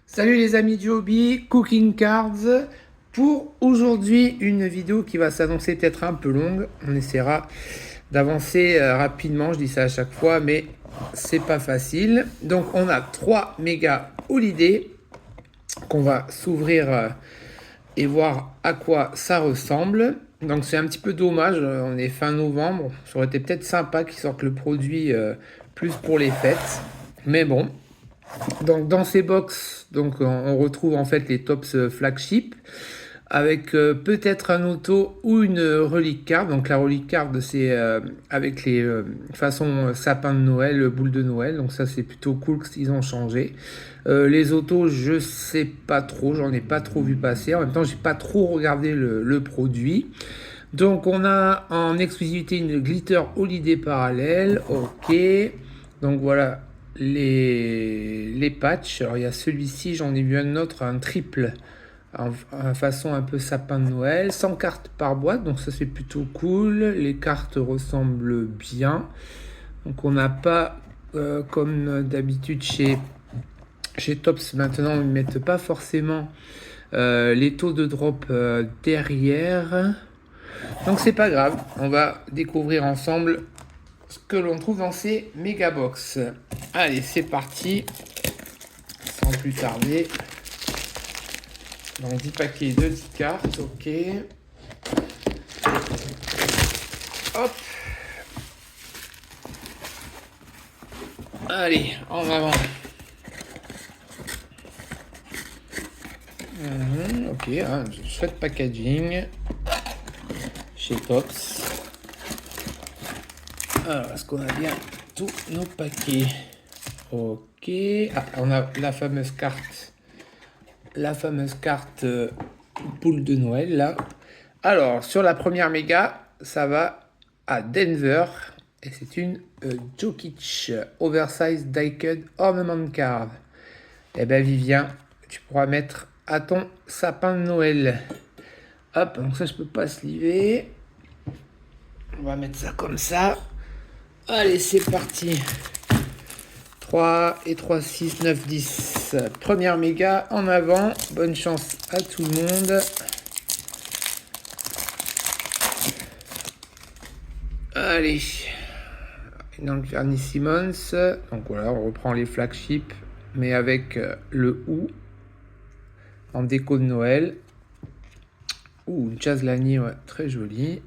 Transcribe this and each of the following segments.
Salut les amis du hobby, Cooking Cards. Pour aujourd'hui, une vidéo qui va s'annoncer peut-être un peu longue. On essaiera d'avancer rapidement, je dis ça à chaque fois, mais c'est pas facile. Donc on a 3 méga holiday qu'on va s'ouvrir et voir à quoi ça ressemble. Donc c'est un petit peu dommage, on est fin novembre. Ça aurait été peut-être sympa qu'ils sortent le produit plus pour les fêtes. Mais bon, donc dans ces box, donc on retrouve en fait les tops flagship avec peut-être un auto ou une relique card. Donc la relique card c'est avec les façons sapin de Noël, boule de Noël. Donc ça c'est plutôt cool qu'ils ont changé. Les autos je sais pas trop, j'en ai pas trop vu passer. En même temps j'ai pas trop regardé le produit. Donc on a en exclusivité une glitter holiday parallèle. Ok. Donc voilà les patchs. Alors il y a celui-ci, j'en ai vu un autre, un triple, en façon un peu sapin de Noël, 100 cartes par boîte, donc ça c'est plutôt cool. Les cartes ressemblent bien. Donc on n'a pas, comme d'habitude chez Tops maintenant, ils ne mettent pas forcément les taux de drop derrière. Donc c'est pas grave, on va découvrir ensemble ce que l'on trouve dans ces méga box. Allez, c'est parti, sans plus tarder. Donc 10 paquets de 10 cartes, ok. Hop. Allez, en avant. Ok, chouette packaging chez Tops. Alors, est-ce qu'on a bien tous nos paquets? Ok. Ah, on a la fameuse carte. La fameuse carte boule de Noël, là. Alors, sur la première méga, ça va à Denver. Et c'est une Jokic Oversize Die-Cut Ornament Card. Eh ben, Vivien, tu pourras mettre à ton sapin de Noël. Hop, donc ça, je peux pas sliver. On va mettre ça comme ça. Allez, c'est parti. 3 et 3, 6, 9, 10. Première méga en avant. Bonne chance à tout le monde. Allez. Dans le vernis Simmons. Donc voilà, on reprend les flagships, mais avec le OU en déco de Noël. Ouh, une Jazlani, ouais, très jolie.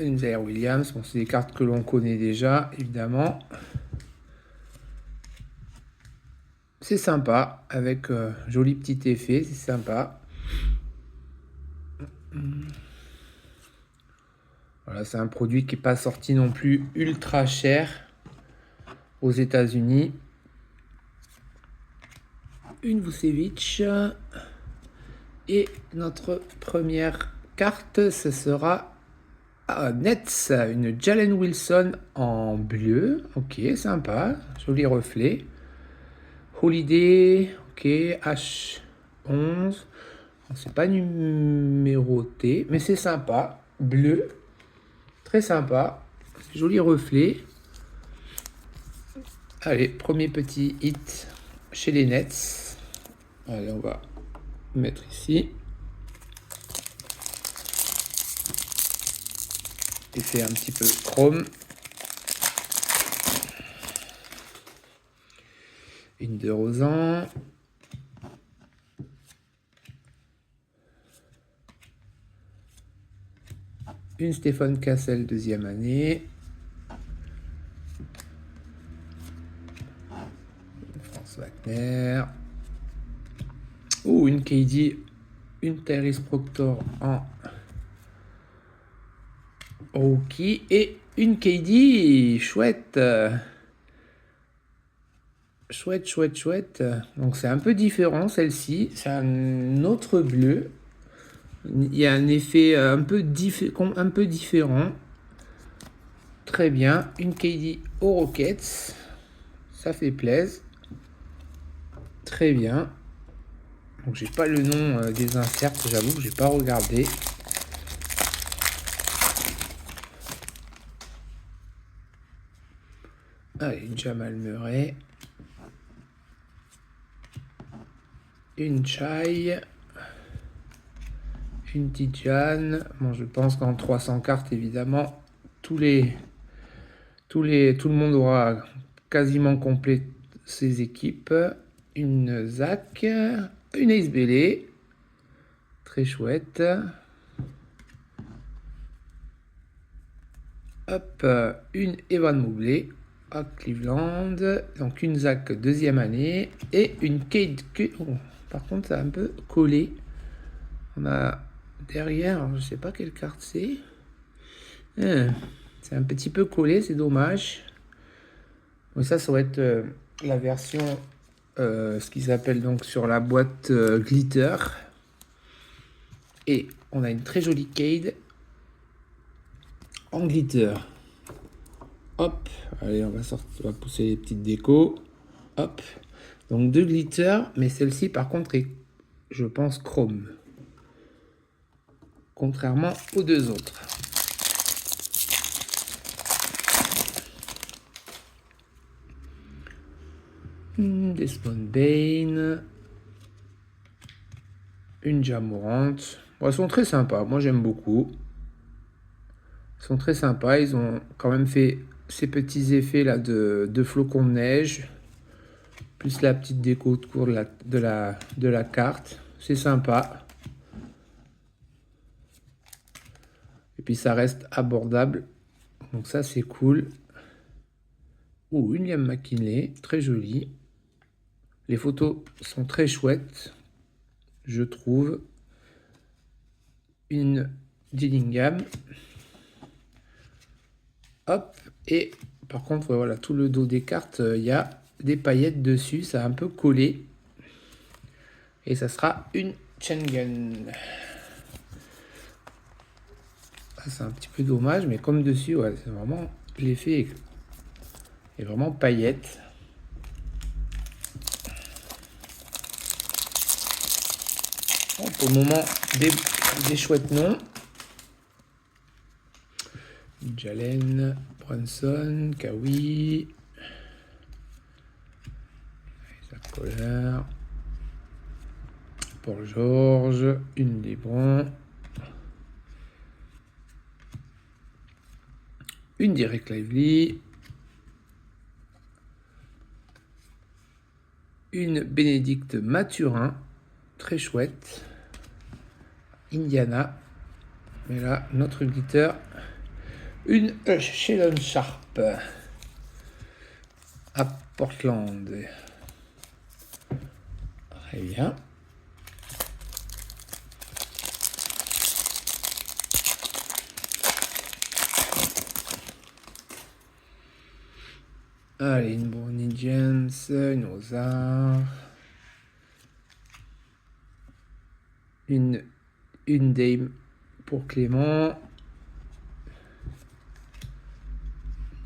Une Zaire Williams, bon, c'est des cartes que l'on connaît déjà, évidemment. C'est sympa, avec joli petit effet, c'est sympa. Voilà, c'est un produit qui n'est pas sorti non plus ultra cher aux États-Unis. Une Vucevic. Et notre première carte, ce sera Nets, une Jalen Wilson en bleu. Ok, sympa, joli reflet. Holiday, ok, H11. C'est pas numéroté, mais c'est sympa. Bleu, très sympa. Joli reflet. Allez, premier petit hit chez les Nets. Allez, on va mettre ici. Effet un petit peu chrome. Une de Rosan. Une Stéphane Cassel deuxième année. France Wagner. Une KD. Une Tyrese Proctor en rookie. Et une KD chouette. Chouette. Donc c'est un peu différent celle-ci. C'est un autre bleu. Il y a un effet un peu différent. Très bien. Une KD aux Rockets. Ça fait plaisir. Très bien. Donc j'ai pas le nom des inserts, j'avoue que j'ai pas regardé. Allez, Jamal Murray. une Chai, une Tidjane. Bon, je pense qu'en 300 cartes, évidemment, tout le monde aura quasiment complet ses équipes. Une Zach, une Ace Bellé, très chouette. Hop, une Evan Mobley à Cleveland, donc une Zach deuxième année et une Kate. Oh, par contre, c'est un peu collé. On a derrière, je sais pas quelle carte c'est. C'est un petit peu collé, c'est dommage. Donc ça va être la version, ce qu'ils appellent donc sur la boîte glitter. Et on a une très jolie Cade en glitter. Hop, allez, on va pousser les petites décos. Hop, donc 2 glitter, mais celle-ci par contre est, je pense, chrome. Contrairement aux 2 autres. Desmond Bane. Une Jamorante. Bon, elles sont très sympas, moi j'aime beaucoup. Ils sont très sympas, ils ont quand même fait ces petits effets là de flocons de neige. Plus la petite déco autour de la carte. C'est sympa. Et puis ça reste abordable. Donc ça c'est cool. Oh, une Liam McKinley, très jolie. Les photos sont très chouettes, je trouve. Une Dillingham. Hop, et par contre, voilà, tout le dos des cartes, il y a des paillettes dessus, ça a un peu collé. Et ça sera une Schengen. C'est un petit peu dommage, mais comme dessus, ouais, c'est vraiment l'effet est vraiment paillette. Bon, pour le moment, des chouettes noms. Jalen, Brunson, Kawi, Isaac Kohler, Paul George, une Lebron, une Derek Lively, une Bénédicte Mathurin, très chouette, Indiana, mais là, notre glitter, une Sheldon Sharp à Portland. Très bien. Allez, une Bronny James, une Ozar, une Dame pour Clément,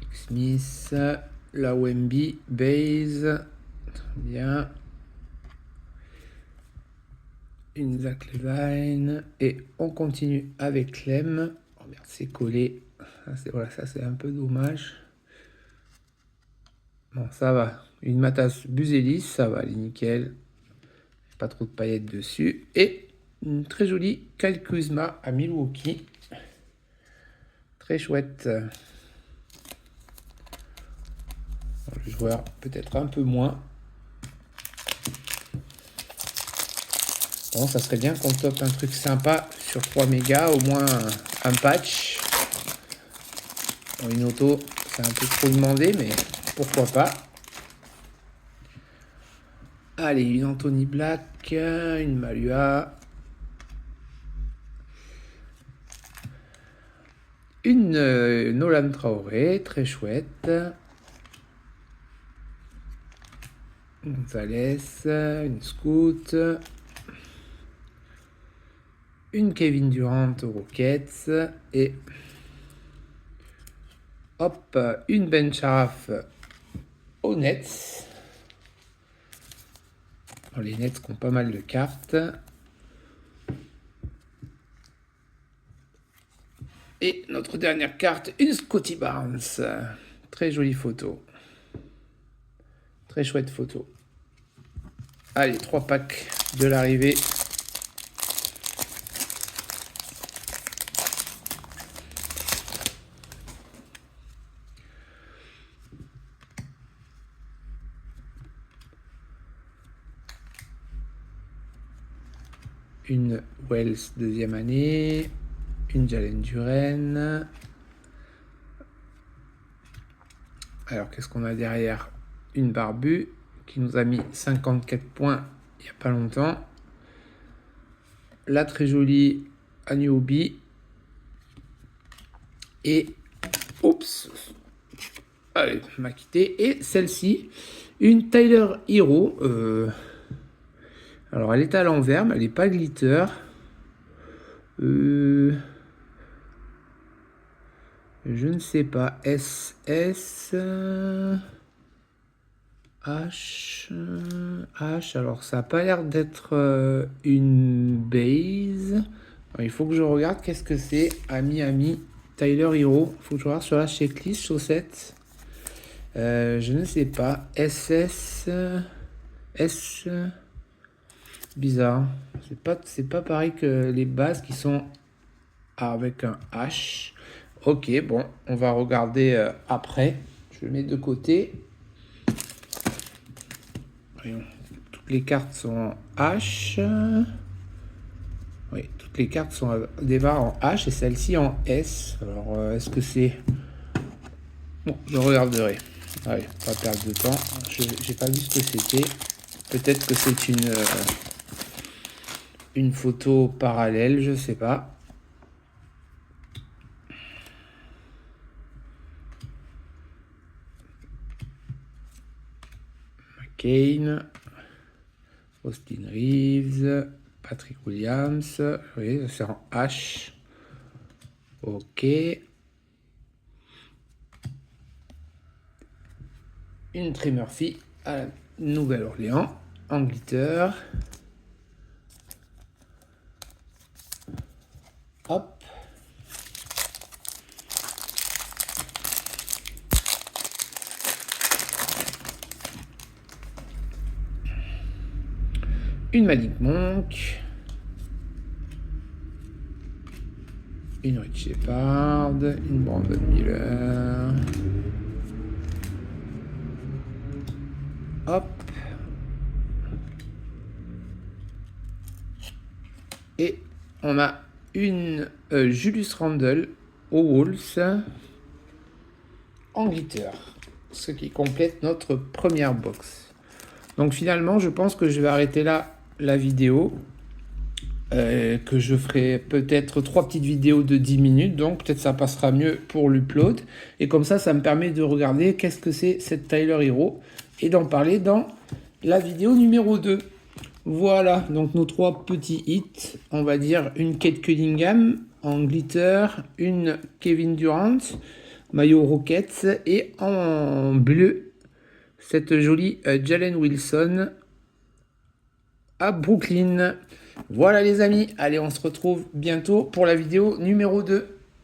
Nick Smith, la Wemby, Base, très bien, une Zach Levine, et on continue avec Clem. Oh merde, c'est collé, voilà, ça c'est un peu dommage. Bon, ça va. Une Matas Buzelis, ça va, elle est nickel. Pas trop de paillettes dessus. Et une très jolie Kyle Kuzma à Milwaukee. Très chouette. Le joueur peut-être un peu moins. Bon, ça serait bien qu'on top un truc sympa sur 3 mégas, au moins un patch. Bon, une auto, c'est un peu trop demandé, mais pourquoi pas. Allez, une Anthony Black, une Malua, une Nolan Traoré, très chouette. Gonzalez, une Scout, une Kevin Durant aux Rockets et hop, une Ben Sharaf aux Nets. Les Nets qui ont pas mal de cartes. Et notre dernière carte, une Scottie Barnes. Très jolie photo. Très chouette photo. Allez, 3 packs de l'arrivée. Une Wells deuxième année, une Jalen Duren. Alors qu'est-ce qu'on a derrière? Une Barbu qui nous a mis 54 points il n'y a pas longtemps. La très jolie Anuobi. Et oups, allez, m'a quitté. Et celle-ci, une Tyler Hero. Alors elle est à l'envers, mais elle n'est pas glitter. Je ne sais pas. SS H. Alors ça n'a pas l'air d'être une base. Alors, il faut que je regarde qu'est-ce que c'est. Ami Tyler Hero. Il faut que je regarde sur la checklist chaussettes. Je ne sais pas. SS S. Bizarre. C'est pas pareil que les bases qui sont avec un H. Ok, bon, on va regarder après. Je le mets de côté. Voyons. Toutes les cartes sont en H. Oui, toutes les cartes sont démarrent en H et celle-ci en S. Alors, est-ce que c'est... Bon, je regarderai. Allez, pas perdre de temps. J'ai pas vu ce que c'était. Peut-être que c'est une photo parallèle, je sais pas. McCain, Austin Reeves, Patrick Williams, oui, c'est en H. Ok. Une Trey Murphy à la Nouvelle-Orléans, en glitter. Hop. Une Malik Monk. Une Rich Shepard. Une Brandon Miller. Hop. Et on a une Julius Randle aux Wolves en glitter. Ce qui complète notre première box. Donc finalement, je pense que je vais arrêter là la vidéo. Que je ferai peut-être 3 petites vidéos de 10 minutes, donc peut-être ça passera mieux pour l'upload, et comme ça me permet de regarder qu'est-ce que c'est cette Tyler Hero, et d'en parler dans la vidéo numéro 2. Voilà, donc nos 3 petits hits, on va dire une Kate Cunningham en glitter, une Kevin Durant, maillot Rockets, et en bleu, cette jolie Jalen Wilson à Brooklyn. Voilà les amis, allez on se retrouve bientôt pour la vidéo numéro 2.